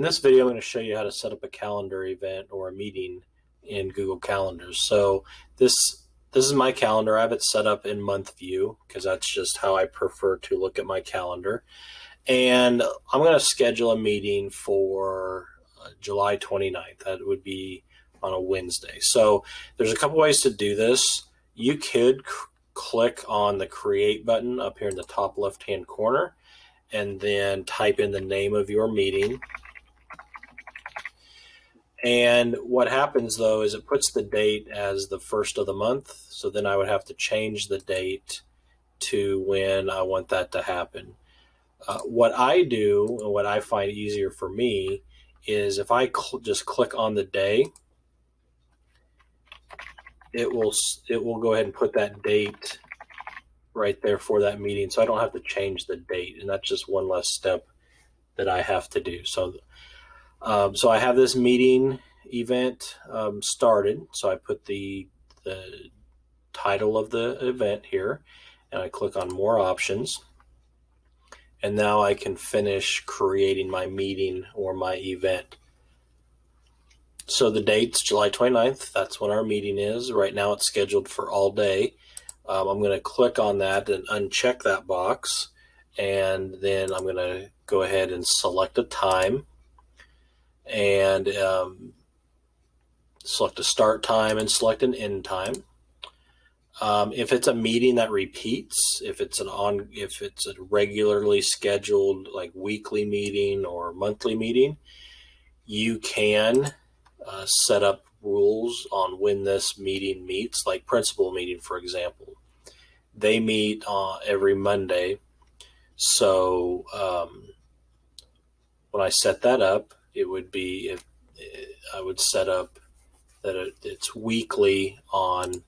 in this video, I'm going to show you how to set up a calendar event or a meeting in Google Calendars. So this is my calendar. I have it set up in month view because that's just how I prefer to look at my calendar. And I'm going to schedule a meeting for July 29th. That would be on a Wednesday. So there's a couple ways to do this. You could click on the create button up here in the top left-hand corner and then type in the name of your meeting. And what happens though is it puts the date as the first of the month. So then I would have to change the date to when I want that to happen. What I do and what I find easier for me is if I just click on the day, it will go ahead and put that date right there for that meeting, so I don't have to change the date, and that's just one less step that I have to do. So I have this meeting event started, so I put the title of the event here, and I click on more options, and now I can finish creating my meeting or my event. So the date's July 29th. That's when our meeting is. Right now it's scheduled for all day. I'm going to click on that and uncheck that box. And then I'm going to go ahead and select a time and select a start time and select an end time. If it's a meeting that repeats, if it's a regularly scheduled like weekly meeting or monthly meeting, you can set up rules on when this meeting meets, like principal meeting, for example. They meet every Monday. So when I set that up, it would be, I would set up that it's weekly on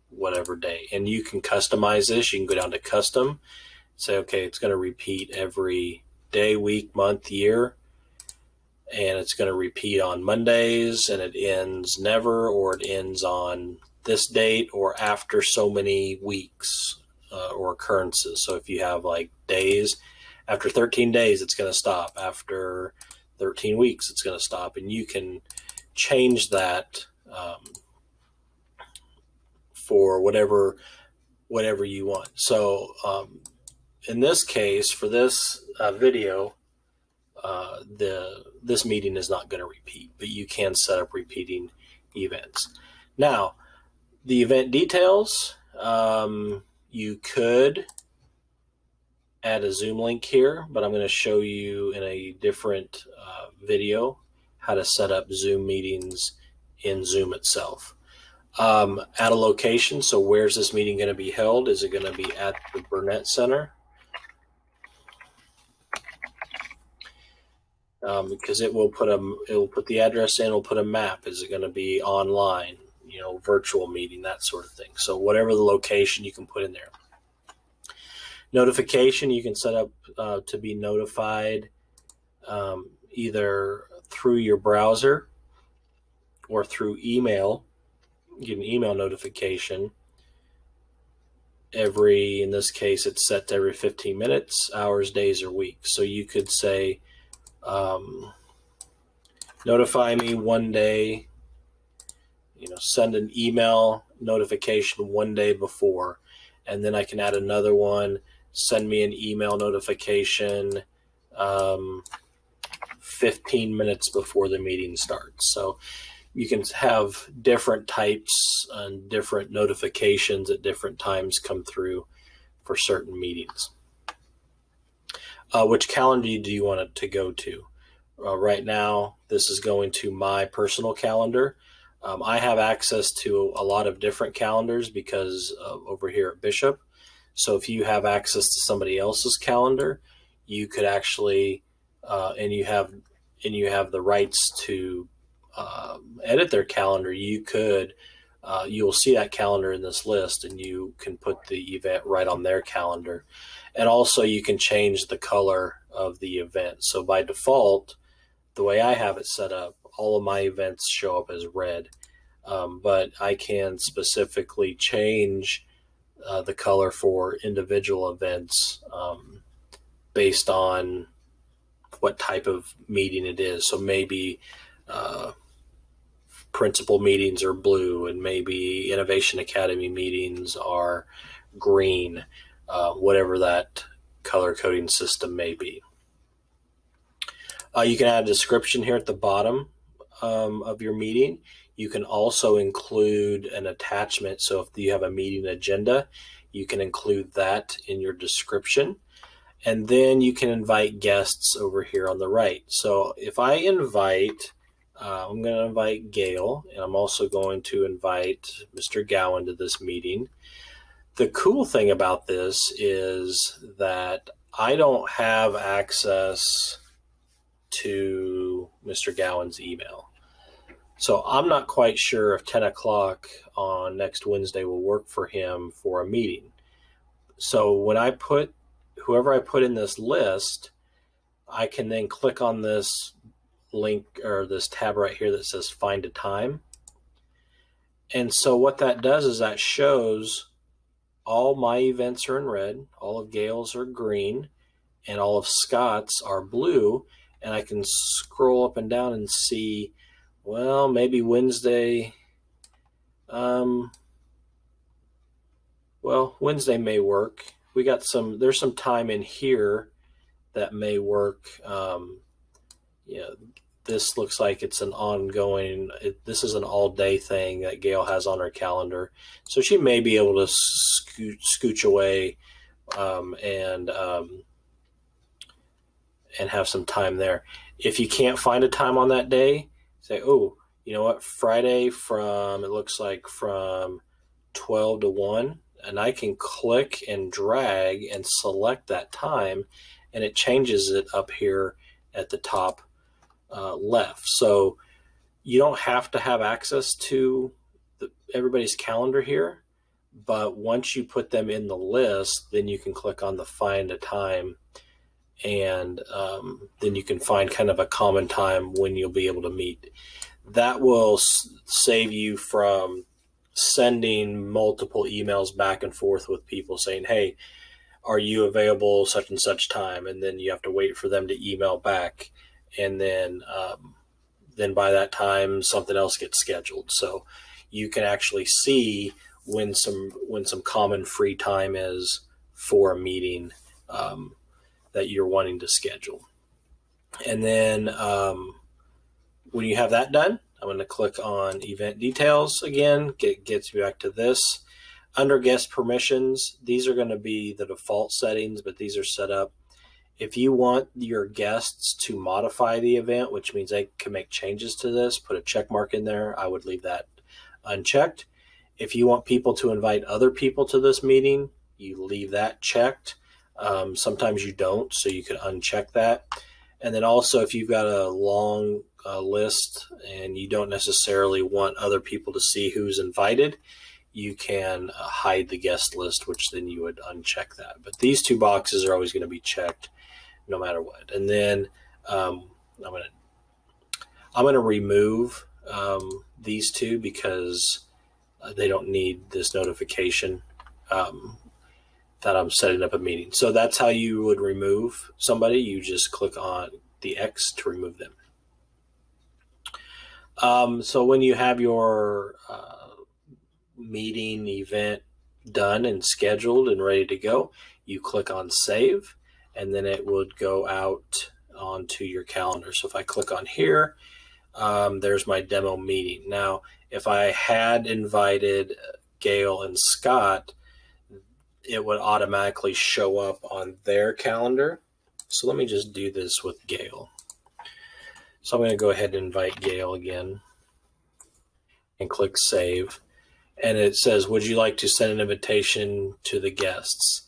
whatever day. And you can customize this. You can go down to custom, say, okay, it's going to repeat every day, week, month, year. And it's going to repeat on Mondays, and it ends never, or it ends on this date or after so many weeks or occurrences. So if you have like days, after 13 days, it's going to stop. After 13 weeks, it's going to stop. And you can change that for whatever you want. So in this case, for this video, this meeting is not going to repeat, but you can set up repeating events. Now, the event details, you could add a Zoom link here, but I'm going to show you in a different video how to set up Zoom meetings in Zoom itself. Add a location. So where's this meeting going to be held? Is it going to be at the Burnett Center? Because it will put the address in, it'll put a map. Is it going to be online, virtual meeting, that sort of thing. So whatever the location, you can put in there. Notification, you can set up to be notified either through your browser or through email. You get an email notification in this case, it's set to every 15 minutes, hours, days, or weeks. So you could say, notify me one day, send an email notification one day before, and then I can add another one, send me an email notification 15 minutes before the meeting starts. So you can have different types and different notifications at different times come through for certain meetings. Which calendar do you want it to go to? Right now, this is going to my personal calendar. I have access to a lot of different calendars because over here at Bishop. So if you have access to somebody else's calendar, you could actually, and you have the rights to edit their calendar. You'll see that calendar in this list, and you can put the event right on their calendar. And also you can change the color of the event. So by default, the way I have it set up, all of my events show up as red, but I can specifically change the color for individual events based on what type of meeting it is. So maybe principal meetings are blue, and maybe Innovation Academy meetings are green, whatever that color coding system may be. You can add a description here at the bottom of your meeting. You can also include an attachment. So if you have a meeting agenda, you can include that in your description. And then you can invite guests over here on the right. So if I invite, I'm going to invite Gail, and I'm also going to invite Mr. Gowan to this meeting. The cool thing about this is that I don't have access to Mr. Gowan's email. So I'm not quite sure if 10 o'clock on next Wednesday will work for him for a meeting. So when I put whoever I put in this list, I can then click on this link or this tab right here that says find a time. And so what that does is that shows all my events are in red, all of Gail's are green, and all of Scott's are blue. And I can scroll up and down and see, well, maybe Wednesday, Wednesday may work. There's some time in here that may work. This looks like it's an ongoing, this is an all day thing that Gail has on her calendar. So she may be able to scooch away and have some time there. If you can't find a time on that day, say, oh, you know what, Friday it looks like from 12 to 1, and I can click and drag and select that time, and it changes it up here at the top left. So you don't have to have access to everybody's calendar here, but once you put them in the list, then you can click on the find a time, and then you can find kind of a common time when you'll be able to meet. That will save you from sending multiple emails back and forth with people saying, hey, are you available such and such time? And then you have to wait for them to email back. And then by that time, something else gets scheduled. So you can actually see when some common free time is for a meeting that you're wanting to schedule. And then when you have that done, I'm going to click on event details again. Gets me back to this. Under guest permissions, these are going to be the default settings, but these are set up. If you want your guests to modify the event, which means they can make changes to this, put a check mark in there. I would leave that unchecked. If you want people to invite other people to this meeting, you leave that checked. Sometimes you don't, so you can uncheck that. And then also, if you've got a long list and you don't necessarily want other people to see who's invited, you can hide the guest list, which then you would uncheck that. But these two boxes are always going to be checked no matter what. And then I'm going to remove these two because they don't need this notification that I'm setting up a meeting. So that's how you would remove somebody. You just click on the X to remove them. So when you have your meeting event done and scheduled and ready to go, you click on save, and then it would go out onto your calendar. So if I click on here, there's my demo meeting. Now, if I had invited Gail and Scott, it would automatically show up on their calendar. So let me just do this with Gail. So I'm going to go ahead and invite Gail again and click save. And it says, would you like to send an invitation to the guests?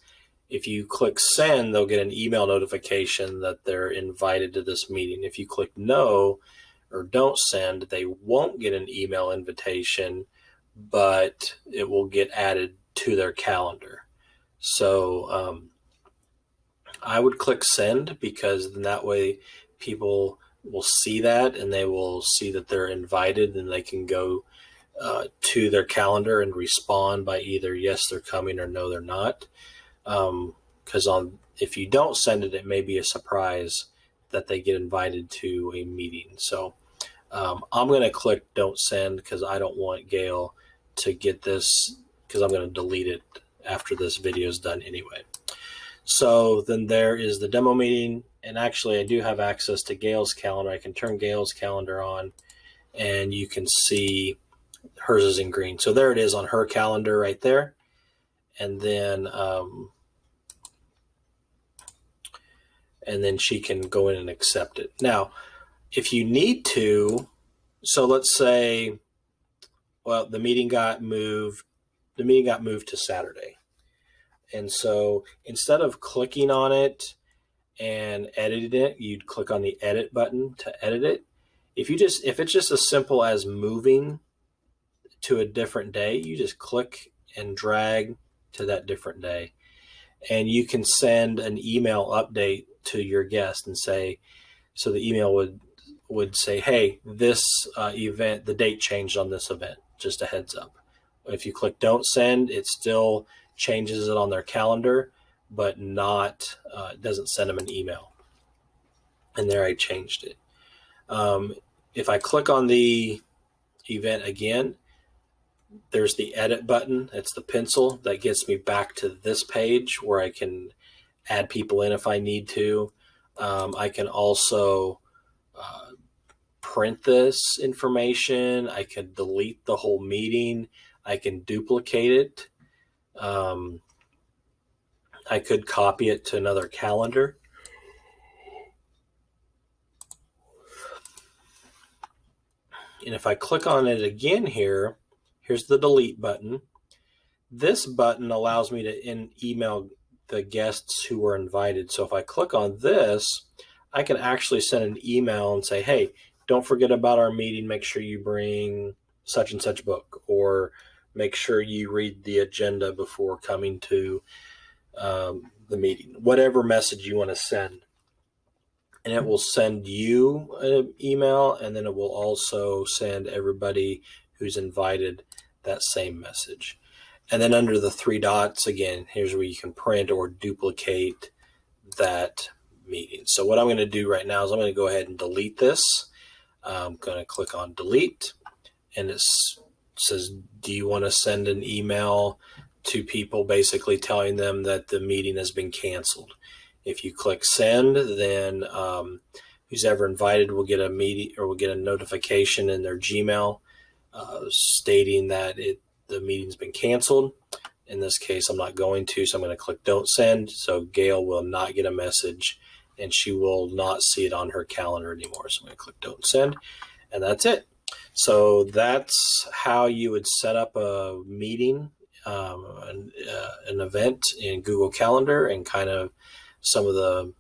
If you click send, they'll get an email notification that they're invited to this meeting. If you click no or don't send, they won't get an email invitation, but it will get added to their calendar. So I would click send, because then that way people will see that and they will see that they're invited, and they can go to their calendar and respond by either yes, they're coming, or no, they're not. Because if you don't send it, it may be a surprise that they get invited to a meeting. So I'm going to click don't send because I don't want Gail to get this, because I'm going to delete it after this video is done anyway. So then there is the demo meeting, and actually I do have access to Gail's calendar. I can turn Gail's calendar on and you can see hers is in green. So there it is on her calendar right there. And then she can go in and accept it. Now, if you need to, so let's say, well, the meeting got moved to Saturday. And so instead of clicking on it and editing it, you'd click on the edit button to edit it. If it's just as simple as moving to a different day, you just click and drag to that different day. And you can send an email update to your guest and say, so the email would say, hey, this event, the date changed on this event, just a heads up. If you click don't send, it still changes it on their calendar, but not doesn't send them an email. And there I changed it. If I click on the event again, there's the edit button. It's the pencil that gets me back to this page where I can add people in if I need to. I can also print this information. I could delete the whole meeting. I can duplicate it. I could copy it to another calendar. And if I click on it again here, here's the delete button. This button allows me to email the guests who were invited. So if I click on this, I can actually send an email and say, hey, don't forget about our meeting. Make sure you bring such and such book, or make sure you read the agenda before coming to the meeting. Whatever message you want to send. And it will send you an email, and then it will also send everybody who's invited that same message. And then under the three dots, again, here's where you can print or duplicate that meeting. So what I'm going to do right now is I'm going to go ahead and delete this. I'm going to click on delete, and it says, do you want to send an email to people basically telling them that the meeting has been canceled? If you click send, then who's ever invited will get a meeting, or will get a notification in their Gmail stating that the meeting's been canceled. In this case, I'm not going to, so I'm going to click don't send. So Gail will not get a message, and she will not see it on her calendar anymore. So I'm going to click don't send, and that's it. So that's how you would set up a meeting, an event in Google Calendar, and kind of some of the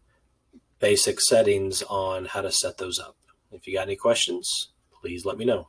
basic settings on how to set those up. If you got any questions, please let me know.